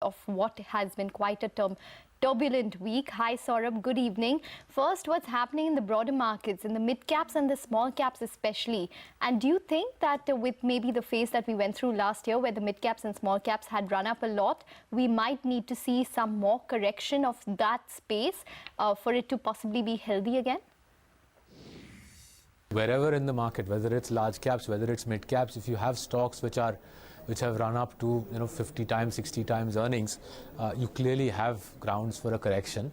of what has been quite a turbulent week. Hi Saurabh, good evening. First, what's happening in the broader markets, in the mid caps and the small caps especially? And do you think that with maybe the phase that we went through last year where the mid caps and small caps had run up a lot, we might need to see some more correction of that space for it to possibly be healthy again? Wherever in the market, whether it's large caps, whether it's mid caps, if you have stocks which have run up to 50 times, 60 times earnings, you clearly have grounds for a correction.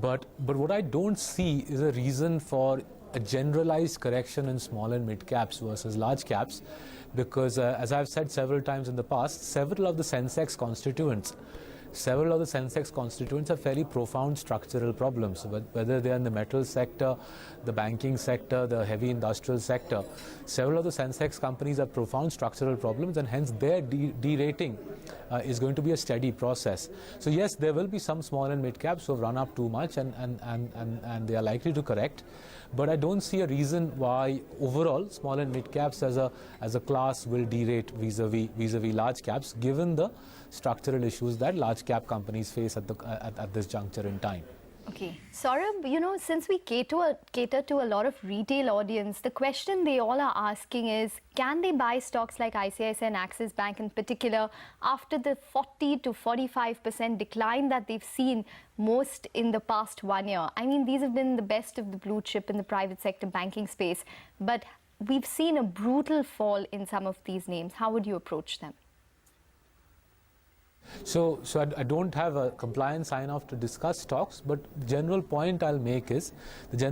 But what I don't see is a reason for a generalized correction in small and mid caps versus large caps, because as I've said several times in the past, several of the Sensex constituents have fairly profound structural problems, whether they are in the metal sector, the banking sector, the heavy industrial sector. Several of the Sensex companies have profound structural problems, and hence their de-rating is going to be a steady process. So yes, there will be some small and mid caps who have run up too much and they are likely to correct. But I don't see a reason why overall small and mid caps as a class will derate vis-a-vis large caps, given the structural issues that large cap companies face at this juncture in time. Okay. Saurabh, since we cater to a lot of retail audience, the question they all are asking is, can they buy stocks like ICICI and Axis Bank in particular after the 40 to 45% decline that they've seen most in the past 1 year? I mean, these have been the best of the blue chip in the private sector banking space, but we've seen a brutal fall in some of these names. How would you approach them? So I don't have a compliance sign-off to discuss stocks, but the general point I'll make is it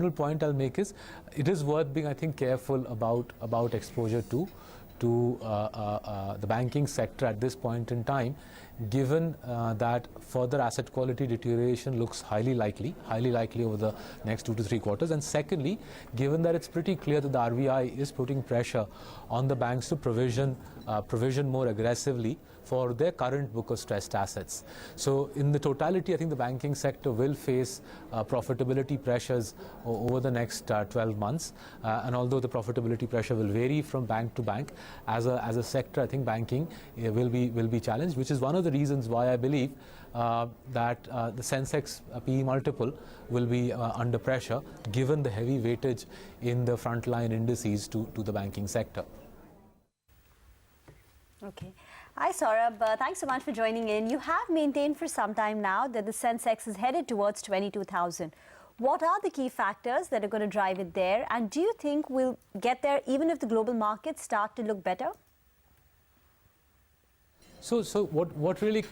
is worth being, I think, careful about exposure to the banking sector at this point in time, given that further asset quality deterioration looks highly likely over the next 2 to 3 quarters. And secondly, given that it's pretty clear that the RBI is putting pressure on the banks to provision more aggressively for their current book of stressed assets. So in the totality, I think the banking sector will face profitability pressures over the next 12 months. And although the profitability pressure will vary from bank to bank, as a sector, I think banking will be challenged, which is one of the reasons why I believe that the Sensex PE multiple will be under pressure, given the heavy weightage in the frontline indices to the banking sector. Okay. Hi Saurabh, thanks so much for joining in. You have maintained for some time now that the Sensex is headed towards 22,000. What are the key factors that are going to drive it there? And do you think we'll get there even if the global markets start to look better? So what really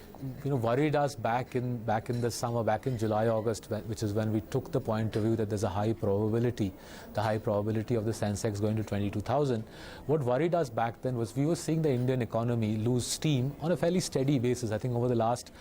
worried us back in the summer, back in July, August, which is when we took the point of view that there's a high probability of the Sensex going to 22,000. What worried us back then was we were seeing the Indian economy lose steam on a fairly steady basis. I think over the last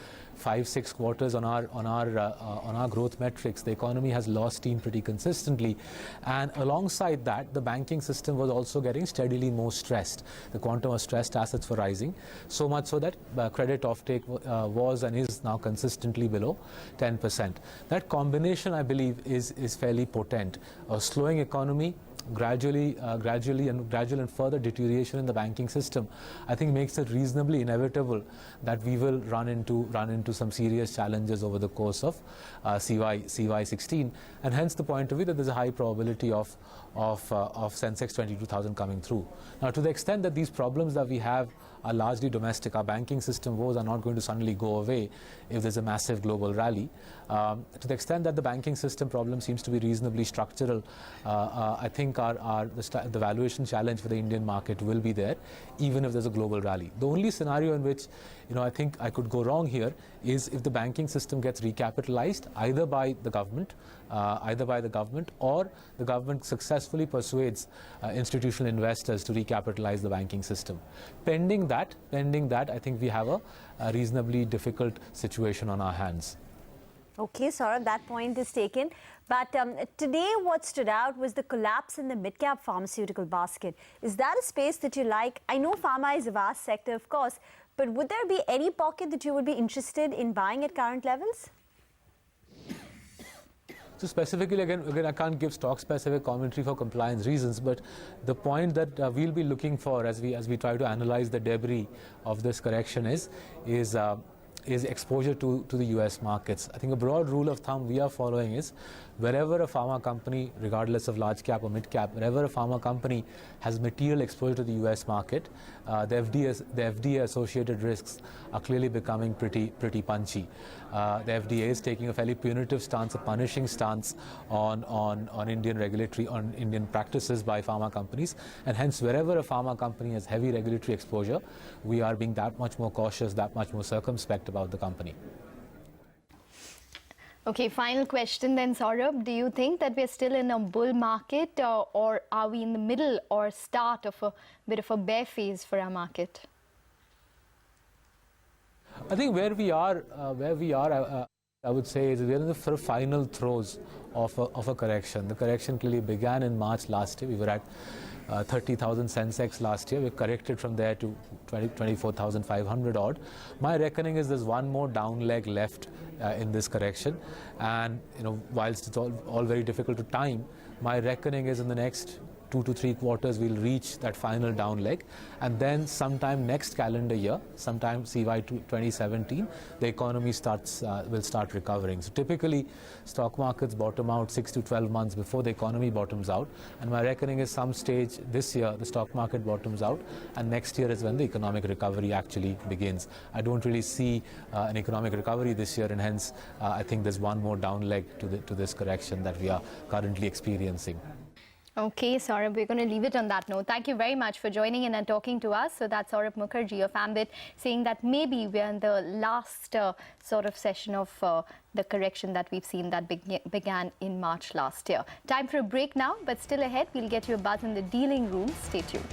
5-6 quarters on our growth metrics, the economy has lost steam pretty consistently, and alongside that, the banking system was also getting steadily more stressed. The quantum of stressed assets were rising, so much so that credit offtake was and is now consistently below 10%. That combination, I believe, is fairly potent. A slowing economy, gradual and further deterioration in the banking system, I think makes it reasonably inevitable that we will run into some serious challenges over the course of CY16, and hence the point of view that there's a high probability of Sensex 22,000 coming through. Now, to the extent that these problems that we have are largely domestic, our banking system woes are not going to suddenly go away if there's a massive global rally. To the extent that the banking system problem seems to be reasonably structural, I think the valuation challenge for the Indian market will be there, even if there's a global rally. The only scenario in which I think I could go wrong here is if the banking system gets recapitalized either by the government or the government successfully persuades institutional investors to recapitalize the banking system. Pending that, I think we have a reasonably difficult situation on our hands. Okay, Saurabh, that point is taken. But today what stood out was the collapse in the mid-cap pharmaceutical basket. Is that a space that you like? I know pharma is a vast sector, of course, but would there be any pocket that you would be interested in buying at current levels? So specifically, again, I can't give stock-specific commentary for compliance reasons, but the point that we'll be looking for as we try to analyze the debris of this correction is exposure to the US markets. I think a broad rule of thumb we are following is wherever a pharma company, regardless of large cap or mid cap, wherever a pharma company has material exposure to the US market, the FDA associated risks are clearly becoming pretty punchy. The FDA is taking a fairly punitive stance, a punishing stance on Indian practices by pharma companies, and hence wherever a pharma company has heavy regulatory exposure, we are being that much more cautious, that much more circumspect about the company. Okay, final question then, Saurabh. Do you think that we're still in a bull market or are we in the middle or start of a bit of a bear phase for our market? I think where we are, I would say, is we're in the final throes of a correction. The correction clearly began in March last year. We were at 30,000 Sensex last year. We corrected from there to 24,500 odd. My reckoning is there's one more down leg left in this correction, and whilst it's all very difficult to time, my reckoning is in the next 2 to 3 quarters we'll reach that final down leg, and then sometime next calendar year, sometime CY 2017, the economy will start recovering. So typically stock markets bottom out 6 to 12 months before the economy bottoms out, and my reckoning is some stage this year the stock market bottoms out, and next year is when the economic recovery actually begins. I don't really see an economic recovery this year, and hence I think there's one more down leg to this correction that we are currently experiencing. Okay, Saurabh, we're going to leave it on that note. Thank you very much for joining in and talking to us. So that's Saurabh Mukherjea of Ambit saying that maybe we're in the last sort of session of the correction that we've seen that began in March last year. Time for a break now, but still ahead, we'll get you a buzz in the dealing room. Stay tuned.